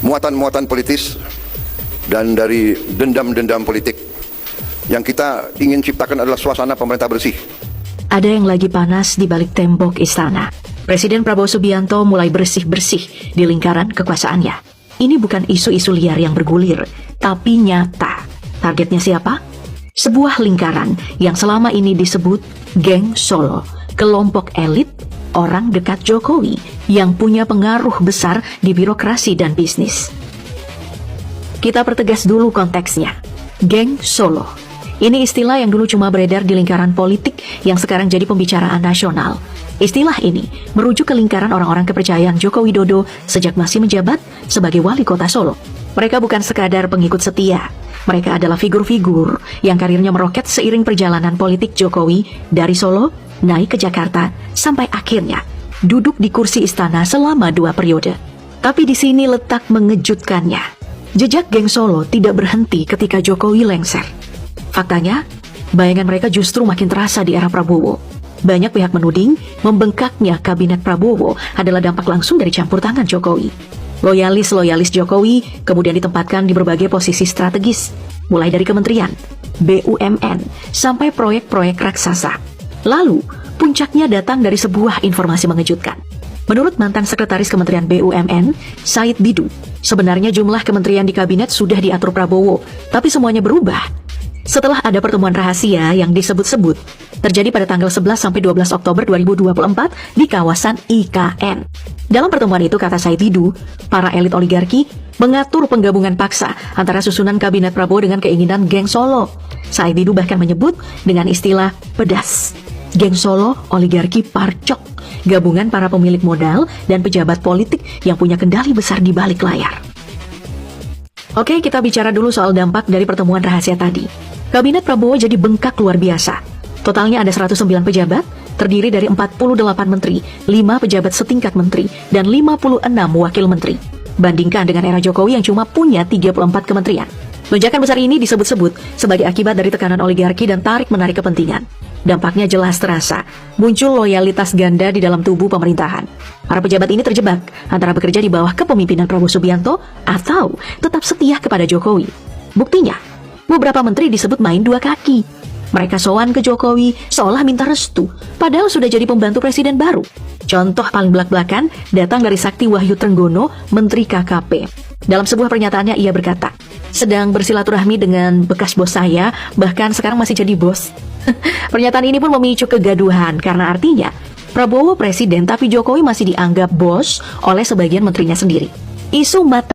muatan-muatan politis dan dari dendam-dendam politik. Yang kita ingin ciptakan adalah suasana pemerintah bersih. Ada yang lagi panas di balik tembok istana. Presiden Prabowo Subianto mulai bersih-bersih di lingkaran kekuasaannya. Ini bukan isu-isu liar yang bergulir, tapi nyata. Targetnya siapa? Sebuah lingkaran yang selama ini disebut Geng Solo, kelompok elit orang dekat Jokowi yang punya pengaruh besar di birokrasi dan bisnis. Kita pertegas dulu konteksnya. Geng Solo. Ini istilah yang dulu cuma beredar di lingkaran politik yang sekarang jadi pembicaraan nasional. Istilah ini merujuk ke lingkaran orang-orang kepercayaan Joko Widodo sejak masih menjabat sebagai wali kota Solo. Mereka bukan sekadar pengikut setia. Mereka adalah figur-figur yang karirnya meroket seiring perjalanan politik Jokowi dari Solo naik ke Jakarta sampai akhirnya duduk di kursi istana selama 2 periode. Tapi di sini letak mengejutkannya. Jejak geng Solo tidak berhenti ketika Jokowi lengser. Faktanya, bayangan mereka justru makin terasa di era Prabowo. Banyak pihak menuding membengkaknya kabinet Prabowo adalah dampak langsung dari campur tangan Jokowi. Loyalis-loyalis Jokowi kemudian ditempatkan di berbagai posisi strategis, mulai dari kementerian, BUMN, sampai proyek-proyek raksasa. Lalu, puncaknya datang dari sebuah informasi mengejutkan. Menurut mantan sekretaris Kementerian BUMN, Said Didu, sebenarnya jumlah kementerian di kabinet sudah diatur Prabowo, tapi semuanya berubah setelah ada pertemuan rahasia yang disebut-sebut terjadi pada tanggal 11 sampai 12 Oktober 2024 di kawasan IKN. Dalam pertemuan itu, kata Said Didu, para elit oligarki mengatur penggabungan paksa antara susunan kabinet Prabowo dengan keinginan geng Solo. Said Didu bahkan menyebut dengan istilah pedas. Geng Solo, oligarki parcok, gabungan para pemilik modal dan pejabat politik yang punya kendali besar di balik layar. Oke, kita bicara dulu soal dampak dari pertemuan rahasia tadi. Kabinet Prabowo jadi bengkak luar biasa. Totalnya ada 109 pejabat, terdiri dari 48 menteri, 5 pejabat setingkat menteri, dan 56 wakil menteri. Bandingkan dengan era Jokowi yang cuma punya 34 kementerian. Lonjakan besar ini disebut-sebut sebagai akibat dari tekanan oligarki dan tarik-menarik kepentingan. Dampaknya jelas terasa, muncul loyalitas ganda di dalam tubuh pemerintahan. Para pejabat ini terjebak antara bekerja di bawah kepemimpinan Prabowo Subianto atau tetap setia kepada Jokowi. Buktinya, beberapa menteri disebut main 2 kaki. Mereka sowan ke Jokowi seolah minta restu, padahal sudah jadi pembantu presiden baru. Contoh paling belak-belakan datang dari Sakti Wahyu Trenggono, Menteri KKP. Dalam sebuah pernyataannya ia berkata, sedang bersilaturahmi dengan bekas bos saya, bahkan sekarang masih jadi bos. Pernyataan ini pun memicu kegaduhan karena artinya Prabowo presiden tapi Jokowi masih dianggap bos oleh sebagian menterinya sendiri. Isu mata